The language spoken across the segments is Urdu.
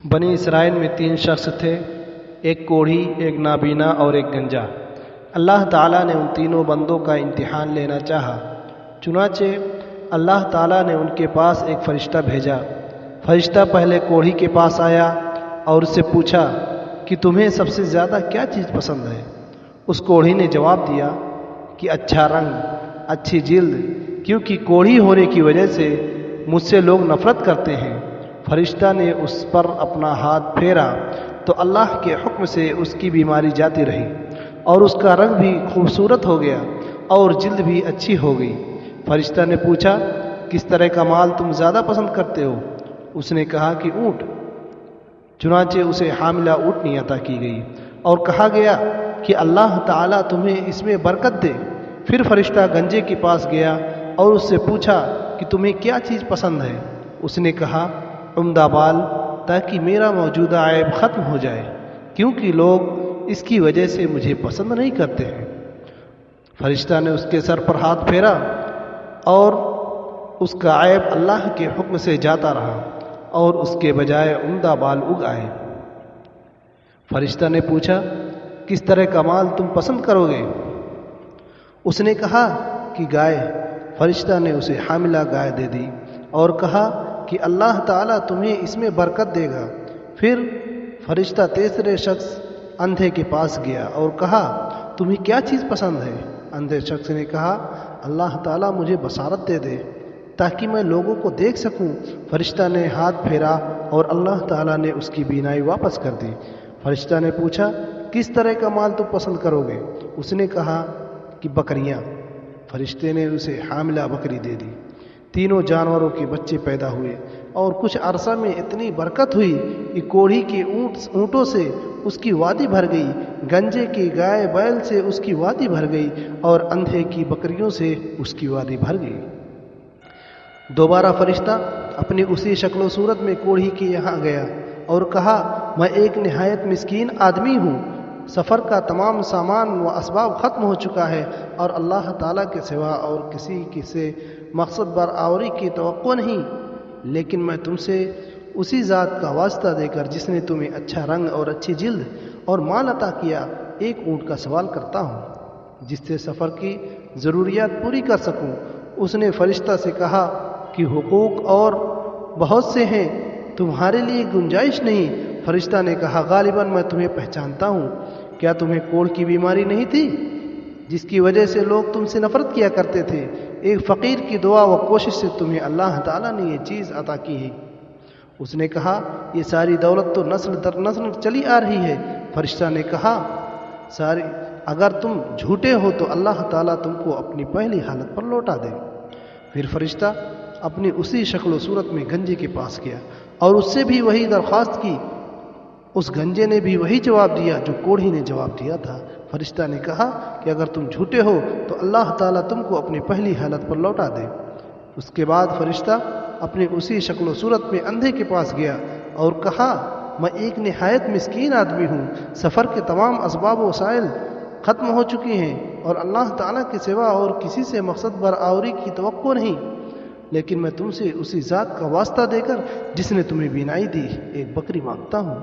بنی اسرائیل میں 3 شخص تھے، ایک کوڑھی، ایک نابینا اور ایک گنجا۔ اللہ تعالیٰ نے ان تینوں بندوں کا امتحان لینا چاہا، چنانچہ اللہ تعالیٰ نے ان کے پاس ایک فرشتہ بھیجا۔ فرشتہ پہلے کوڑھی کے پاس آیا اور اس سے پوچھا کہ تمہیں سب سے زیادہ کیا چیز پسند ہے؟ اس کوڑھی نے جواب دیا کہ اچھا رنگ، اچھی جلد، کیونکہ کوڑھی ہونے کی وجہ سے مجھ سے لوگ نفرت کرتے ہیں۔ فرشتہ نے اس پر اپنا ہاتھ پھیرا تو اللہ کے حکم سے اس کی بیماری جاتی رہی اور اس کا رنگ بھی خوبصورت ہو گیا اور جلد بھی اچھی ہو گئی۔ فرشتہ نے پوچھا، کس طرح کا مال تم زیادہ پسند کرتے ہو؟ اس نے کہا کہ اونٹ۔ چنانچہ اسے حاملہ اونٹنی عطا کی گئی اور کہا گیا کہ اللہ تعالیٰ تمہیں اس میں برکت دے۔ پھر فرشتہ گنجے کے پاس گیا اور اس سے پوچھا کہ تمہیں کیا چیز پسند ہے؟ اس نے کہا، عمدہ بال، تاکہ میرا موجودہ عیب ختم ہو جائے، کیونکہ لوگ اس کی وجہ سے مجھے پسند نہیں کرتے ہیں۔ فرشتہ نے اس کے سر پر ہاتھ پھیرا اور اس کا عیب اللہ کے حکم سے جاتا رہا اور اس کے بجائے عمدہ بال اگ آئے۔ فرشتہ نے پوچھا، کس طرح کا مال تم پسند کرو گے؟ اس نے کہا کہ گائے۔ فرشتہ نے اسے حاملہ گائے دے دی اور کہا کہ اللہ تعالیٰ تمہیں اس میں برکت دے گا۔ پھر فرشتہ تیسرے شخص اندھے کے پاس گیا اور کہا، تمہیں کیا چیز پسند ہے؟ اندھے شخص نے کہا، اللہ تعالیٰ مجھے بصارت دے دے تاکہ میں لوگوں کو دیکھ سکوں۔ فرشتہ نے ہاتھ پھیرا اور اللہ تعالیٰ نے اس کی بینائی واپس کر دی۔ فرشتہ نے پوچھا، کس طرح کا مال تم پسند کرو گے؟ اس نے کہا کہ بکریاں۔ فرشتے نے اسے حاملہ بکری دے دی۔ تینوں جانوروں کے بچے پیدا ہوئے اور کچھ عرصہ میں اتنی برکت ہوئی کہ کوڑھی کے اونٹوں سے اس کی وادی بھر گئی، گنجے کی گائے بیل سے اس کی وادی بھر گئی اور اندھے کی بکریوں سے اس کی وادی بھر گئی۔ دوبارہ فرشتہ اپنی اسی شکل و صورت میں کوڑھی کے یہاں گیا اور کہا، میں ایک نہایت مسکین آدمی ہوں، سفر کا تمام سامان و اسباب ختم ہو چکا ہے اور اللہ تعالیٰ کے سوا اور کسی سے مقصد بر آوری کی توقع نہیں، لیکن میں تم سے اسی ذات کا واسطہ دے کر جس نے تمہیں اچھا رنگ اور اچھی جلد اور مال عطا کیا، ایک اونٹ کا سوال کرتا ہوں جس سے سفر کی ضروریات پوری کر سکوں۔ اس نے فرشتہ سے کہا کہ حقوق اور بہت سے ہیں، تمہارے لیے گنجائش نہیں۔ فرشتہ نے کہا، غالباً میں تمہیں پہچانتا ہوں، کیا تمہیں کوڑھ کی بیماری نہیں تھی جس کی وجہ سے لوگ تم سے نفرت کیا کرتے تھے؟ ایک فقیر کی دعا و کوشش سے تمہیں اللہ تعالیٰ نے یہ چیز عطا کی ہے۔ اس نے کہا، یہ ساری دولت تو نسل در نسل چلی آ رہی ہے۔ فرشتہ نے کہا، اگر تم جھوٹے ہو تو اللہ تعالیٰ تم کو اپنی پہلی حالت پر لوٹا دے۔ پھر فرشتہ اپنی اسی شکل و صورت میں گنجے کے پاس گیا اور اس سے بھی وہی درخواست کی۔ اس گنجے نے بھی وہی جواب دیا جو کوڑھی نے جواب دیا تھا۔ فرشتہ نے کہا کہ اگر تم جھوٹے ہو تو اللہ تعالیٰ تم کو اپنی پہلی حالت پر لوٹا دے۔ اس کے بعد فرشتہ اپنی اسی شکل و صورت میں اندھے کے پاس گیا اور کہا، میں ایک نہایت مسکین آدمی ہوں، سفر کے تمام اسباب و وسائل ختم ہو چکی ہیں اور اللہ تعالیٰ کے سوا اور کسی سے مقصد بر آوری کی توقع نہیں، لیکن میں تم سے اسی ذات کا واسطہ دے کر جس نے تمہیں بینائی دی، ایک بکری مانگتا ہوں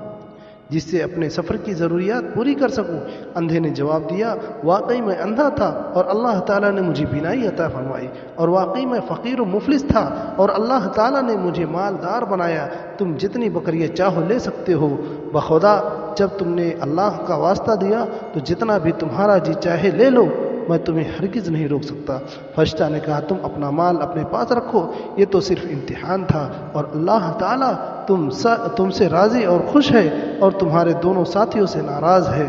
جس سے اپنے سفر کی ضروریات پوری کر سکوں۔ اندھے نے جواب دیا، واقعی میں اندھا تھا اور اللہ تعالیٰ نے مجھے بینائی عطا فرمائی، اور واقعی میں فقیر و مفلس تھا اور اللہ تعالیٰ نے مجھے مالدار بنایا۔ تم جتنی بکریاں چاہو لے سکتے ہو، بخدا جب تم نے اللہ کا واسطہ دیا تو جتنا بھی تمہارا جی چاہے لے لو، میں تمہیں ہرگز نہیں روک سکتا۔ فرشتہ نے کہا، تم اپنا مال اپنے پاس رکھو، یہ تو صرف امتحان تھا اور اللہ تعالیٰ تم سے راضی اور خوش ہے اور تمہارے دونوں ساتھیوں سے ناراض ہے۔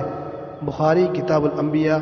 بخاری کتاب الانبیاء